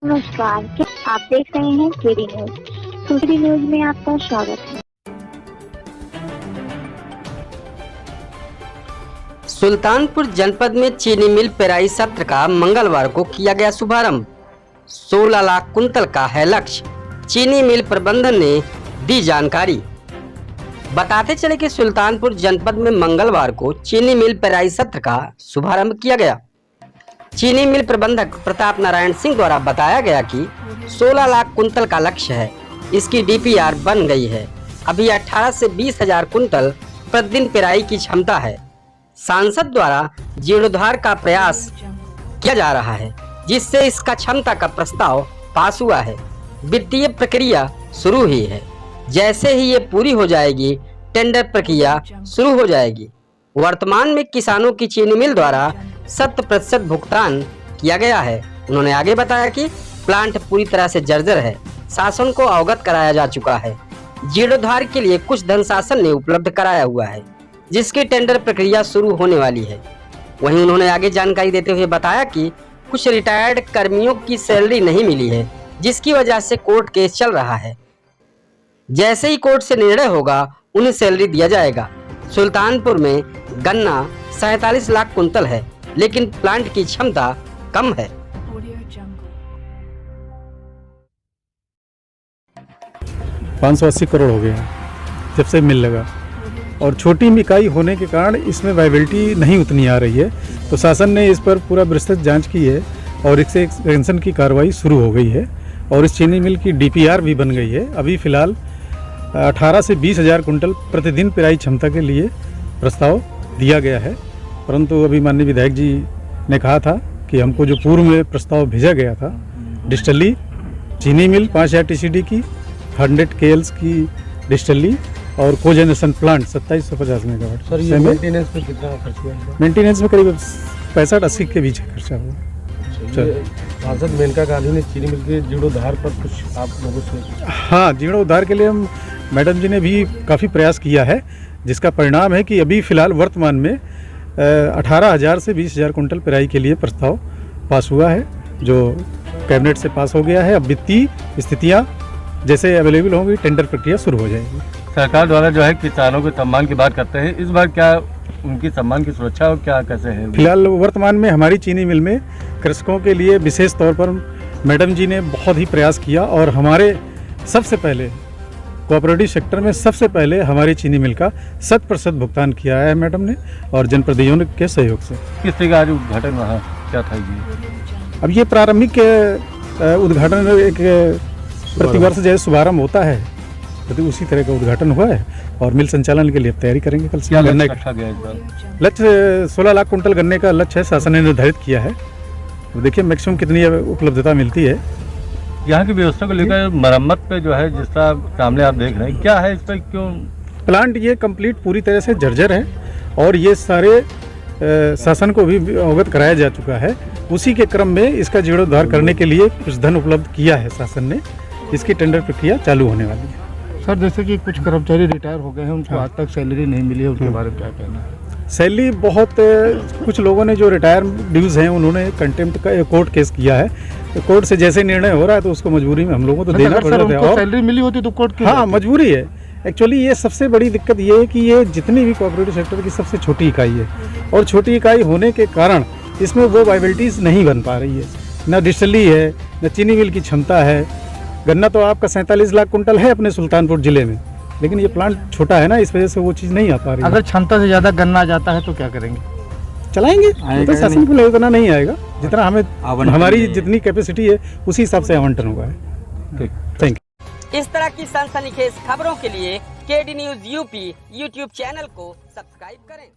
नमस्कार, आप देख रहे हैं केडी न्यूज। केडी न्यूज में आपका स्वागत है। सुल्तानपुर जनपद में चीनी मिल पेराई सत्र का मंगलवार को किया गया शुभारंभ। 16 लाख कुंतल का है लक्ष्य, चीनी मिल प्रबंधन ने दी जानकारी। बताते चले कि सुल्तानपुर जनपद में मंगलवार को चीनी मिल पेराई सत्र का शुभारंभ किया गया। चीनी मिल प्रबंधक प्रताप नारायण सिंह द्वारा बताया गया कि 16 लाख कुंतल का लक्ष्य है। इसकी डीपीआर बन गई है। अभी 18 से 20 हजार कुंतल प्रतिदिन पेराई की क्षमता है। सांसद द्वारा जीर्णोद्धार का प्रयास किया जा रहा है, जिससे इसका क्षमता का प्रस्ताव पास हुआ है। वित्तीय प्रक्रिया शुरू हुई है। जैसे ही ये पूरी हो जाएगी, टेंडर प्रक्रिया शुरू हो जाएगी। वर्तमान में किसानों की चीनी मिल द्वारा 100% भुगतान किया गया है। उन्होंने आगे बताया कि प्लांट पूरी तरह से जर्जर है। शासन को अवगत कराया जा चुका है। जीर्णोद्धार के लिए कुछ धन शासन ने उपलब्ध कराया हुआ है, जिसकी टेंडर प्रक्रिया शुरू होने वाली है। वहीं उन्होंने आगे जानकारी देते हुए बताया कि कुछ रिटायर्ड कर्मियों की सैलरी नहीं मिली है, जिसकी वजह से कोर्ट केस चल रहा है। जैसे ही कोर्ट से निर्णय होगा, उन्हें सैलरी दिया जाएगा। सुल्तानपुर में गन्ना 47 लाख कुंतल है, लेकिन प्लांट की क्षमता कम है। 580 करोड़ हो गया जब से मिल लगा, और छोटी इकाई होने के कारण इसमें वायबिलिटी नहीं उतनी आ रही है। तो शासन ने इस पर पूरा विस्तृत जांच की है और इससे एक्सटेंशन की कार्रवाई शुरू हो गई है और इस चीनी मिल की डीपीआर भी बन गई है। अभी फ़िलहाल 18 से 20 हजार कुंटल प्रतिदिन पेराई क्षमता के लिए प्रस्ताव दिया गया है। परंतु अभी माननीय विधायक जी ने कहा था कि हमको जो पूर्व में प्रस्ताव भेजा गया था, डिस्टली चीनी मिल 5000 टीसीडी की, 100 केएल्स की डिस्टली और कोजेनेशन प्लांट 2750 मेगावाट। सर, ये मेंटेनेंस में कितना खर्च हुआ? मेंटेनेंस में करीब 65-80 के बीच खर्चा हुआ। सांसद मेनका गांधी ने चीनी मिल के जीर्णोद्धार पर कुछ आप लोगों से? हाँ, जीर्णोद्धार के लिए हम मैडम जी ने भी काफ़ी प्रयास किया है, जिसका परिणाम है कि अभी फ़िलहाल वर्तमान में 18,000 से 20,000 कुंटल पेराई के लिए प्रस्ताव पास हुआ है, जो कैबिनेट से पास हो गया है। अब वित्तीय स्थितियाँ जैसे अवेलेबल होंगी, टेंडर प्रक्रिया शुरू हो जाएगी। सरकार द्वारा जो है किसानों के सम्मान की बात करते हैं, इस बार क्या उनकी सम्मान की सुरक्षा और क्या कैसे है? फिलहाल वर्तमान में हमारी चीनी मिल में कृषकों के लिए विशेष तौर पर मैडम जी ने बहुत ही प्रयास किया और हमारे सबसे पहले कोऑपरेटिव सेक्टर में सबसे पहले हमारी चीनी मिल का 100% भुगतान किया है मैडम ने, और जनप्रतिनिधियों के सहयोग से। किस तरह का आज उद्घाटन रहा, क्या था ये? अब ये प्रारंभिक उद्घाटन एक प्रतिवर्ष जैसे शुभारंभ होता है, तो उसी तरह का उद्घाटन हुआ है और मिल संचालन के लिए तैयारी करेंगे कल से। गन्ने का लक्ष्य 16 लाख कुंटल गन्ने का लक्ष्य है, शासन ने निर्धारित किया है। तो देखिए मैक्सिमम कितनी उपलब्धता मिलती है। यहाँ की व्यवस्था को लेकर मरम्मत पे जो है, जिस तरह सामने आप देख रहे हैं, क्या है इस पर? क्यों प्लांट ये कंप्लीट पूरी तरह से जर्जर है और ये सारे शासन को भी अवगत कराया जा चुका है। उसी के क्रम में इसका जीर्णोद्धार करने के लिए कुछ धन उपलब्ध किया है शासन ने। इसकी टेंडर प्रक्रिया चालू होने वाली है। सर, जैसे कि कुछ कर्मचारी रिटायर हो गए हैं, उनको आज तक सैलरी नहीं मिली है, उसके बारे में क्या कहना है? सैलरी बहुत कुछ लोगों ने जो रिटायर ड्यूज हैं, उन्होंने कंटेम्प्ट का कोर्ट केस किया है। तो कोर्ट से जैसे निर्णय हो रहा है तो उसको मजबूरी में हम लोगों को तो देना पड़ रहा है। और सैलरी मिली होती तो कोर्ट की? हाँ, मजबूरी है। एक्चुअली ये सबसे बड़ी दिक्कत ये है कि ये जितनी भी कोऑपरेटिव सेक्टर की सबसे छोटी इकाई है और छोटी इकाई होने के कारण इसमें वो वायबिलिटीज़ नहीं बन पा रही है। न डिस्टली है, न चीनी मिल की क्षमता है। गन्ना तो आपका 47 लाख कुंटल है अपने सुल्तानपुर जिले में, लेकिन ये प्लांट छोटा है ना, इस वजह से वो चीज़ नहीं आ पा रही है। अगर क्षमता से ज़्यादा गन्ना आ जाता है तो क्या करेंगे? चलाएंगे, तो शासन को उतना नहीं आएगा जितना हमें, हमारी जितनी कैपेसिटी है उसी हिसाब से आवंटन हुआ है। Thank you. इस तरह की सनसनीखेज खबरों के लिए KD news UP YouTube channel को सब्सक्राइब करें।